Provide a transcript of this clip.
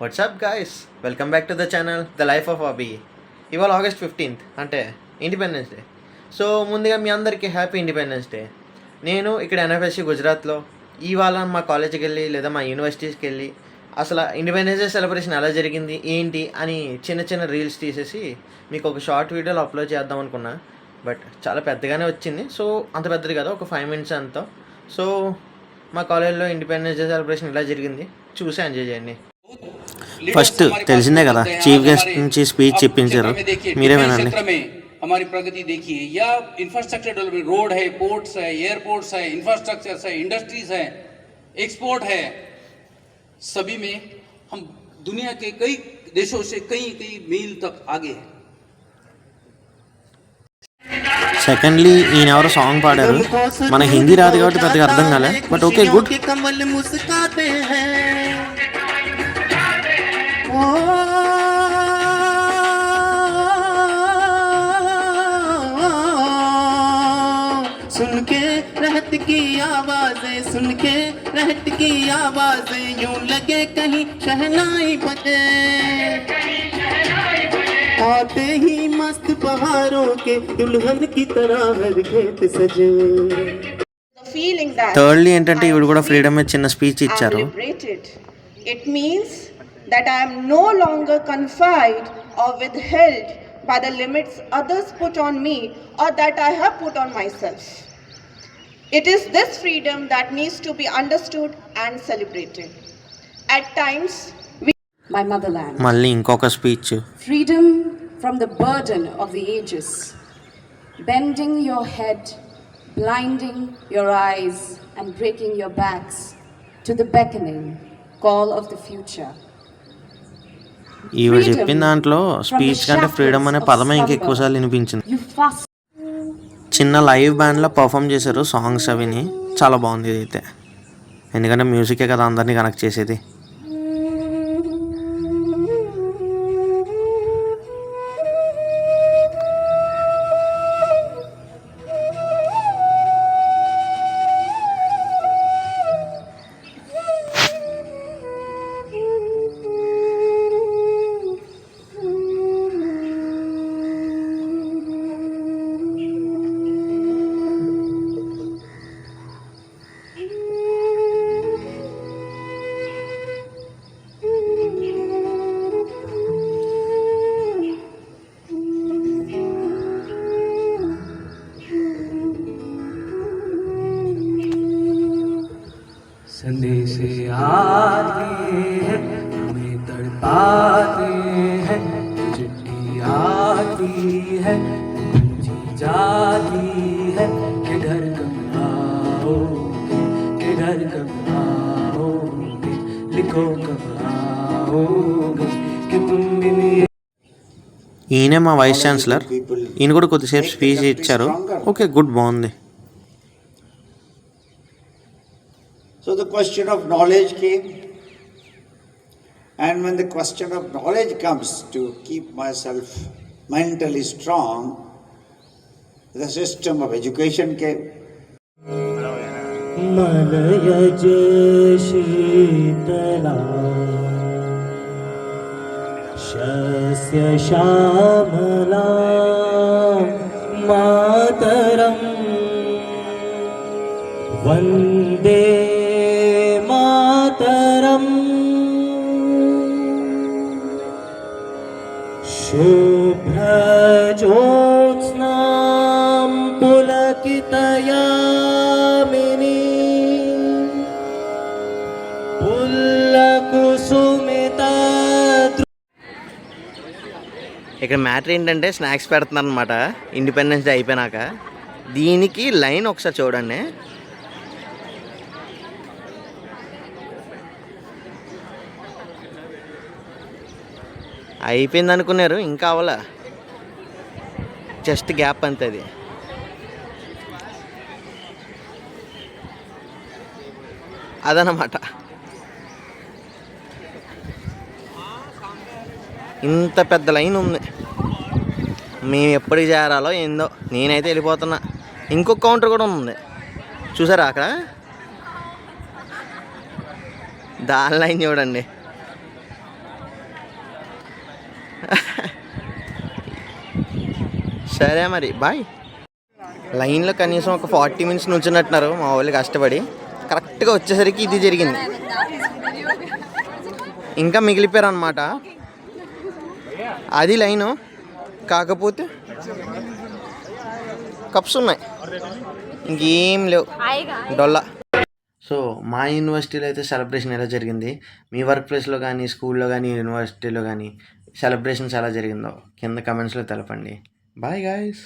WhatsApp guys, welcome back to the channel the life of Abhi. ఇవాళ August 15th అంటే independence day. So ముందుగా మీ అందరికీ happy independence day. నేను ఇక్కడ ఎన్ఎఫ్ఎస్సి గుజరాత్లో ఇవాళ మా కాలేజీకి వెళ్ళి లేదా మా యూనివర్సిటీస్కి వెళ్ళి అసలు ఇండిపెండెన్స్ డే సెలబ్రేషన్ ఎలా జరిగింది ఏంటి అని చిన్న చిన్న రీల్స్ తీసేసి మీకు ఒక షార్ట్ వీడియోలో అప్లోడ్ చేద్దాం అనుకున్నా. బట్ చాలా పెద్దగానే వచ్చింది. సో అంత పెద్దది కదా, ఒక 5 minutes అంతా. సో మా కాలేజీలో ఇండిపెండెన్స్ డే సెలబ్రేషన్ ఇలా జరిగింది, చూసి ఎంజాయ్ చేయండి. ఫస్ట్ తెలిసిందే కదా, చీఫ్ గెస్ట్ నుంచి స్పీచ్ ఇప్పించారు, మీరే వినండి. हमारी प्रगति देखिए, या इंफ्रास्ट्रक्चर डेवलपमेंट, रोड है, पोर्ट्स है, एयरपोर्ट्स है, इंफ्रास्ट्रक्चर है, इंडस्ट्रीज है, एक्सपोर्ट है, सभी में हम दुनिया के कई देशों से कई मील तक आगे हैं. సెకండ్లీ ఈయన ఎవరో సాంగ్ పాడారు, మన హిందీ రాదు కాబట్టి పెద్దగా అర్థం కాలే, బట్ ఓకే గుడ్. सुन के रहत की आवाज़ें, सुन के रहत की आवाज़ें, यूं लगे कहीं शहनाई बजे, आते ही मस्त बहारों के दुल्हन की तरह हर खेत सजे. థర్డ్లీ ఏంటంటే ఈవిడ కూడా ఫ్రీడమ్ మీద చిన్న స్పీచ్ ఇచ్చారు. It means that I am no longer confined or withheld by the limits others put on me or that I have put on myself. It is this freedom that needs to be understood and celebrated. At times, my motherland. మళ్ళీ ఇంకొక speech. Freedom from the burden of the ages, bending your head, blinding your eyes, and breaking your backs to the beckoning call of the future. ఈవిడ చెప్పిన దాంట్లో speech కంటే freedom అనే పదమే ఇంకెక్కువసార్లు వినిపించింది. చిన్న లైవ్ బ్యాండ్లో పర్ఫామ్ చేశారు సాంగ్స్, అవిని చాలా బాగుంది ఇదైతే, ఎందుకంటే మ్యూజికే కదా అందరినీ కనెక్ట్ చేసేది. संदेशे आते हैं, हमें तड़पाते हैं, चिट्ठी आती है, पूछी जाती है कि घर कब आओगे, कि घर कब आओगे, लिखो कब आओगे कि तुम भी. ఈయనే మా వైస్ ఛాన్సలర్, ఈయన కూడా కొద్దిసేపు స్పీచ్ ఇచ్చారు. ఓకే గుడ్, బాగుంది. So the question of knowledge came, and when the question of knowledge comes, to keep myself mentally strong, the system of education came. मनयज शीतला शस्य श्यामला मातरम वन्दे मातरम शुभ्रज्योत्स्नां पुलकितयामिनी पुल्लकुसुमिता. ఇక్కడ మ్యాటర్ ఏంటంటే స్నాక్స్ పెడుతున్నారు అనమాట ఇండిపెండెన్స్ డే అయిపోయినాక. దీనికి లైన్ ఒకసారి చూడండి. అయిపోయింది అనుకున్నారు, ఇంకా అవలా, జస్ట్ గ్యాప్ అంతే. అది అదనమాట. ఇంత పెద్ద లైన్ ఉంది, మేము ఎప్పటికి చేరాలో ఏందో. నేనైతే వెళ్ళిపోతున్నా. ఇంకొక కౌంటర్ కూడా ఉంది, చూసారా అక్కడ దాని లైన్ చూడండి. సరే మరి బాయ్. లైన్లో కనీసం ఒక 40 మినిట్స్ నుంచున్నట్టున్నారు మా వాళ్ళు కష్టపడి. కరెక్ట్గా వచ్చేసరికి ఇది జరిగింది. ఇంకా మిగిలిపోయారు అనమాట. అది లైను, కాకపోతే కప్స్ ఉన్నాయి, ఇంకేం లేవు, డొల్లా. సో మా యూనివర్సిటీలో అయితే సెలబ్రేషన్ ఎలా జరిగింది, మీ వర్క్ ప్లేస్లో కానీ స్కూల్లో కానీ యూనివర్సిటీలో కానీ సెలబ్రేషన్స్ ఎలా జరిగిందో కింద కమెంట్స్లో తెలపండి. Bye guys.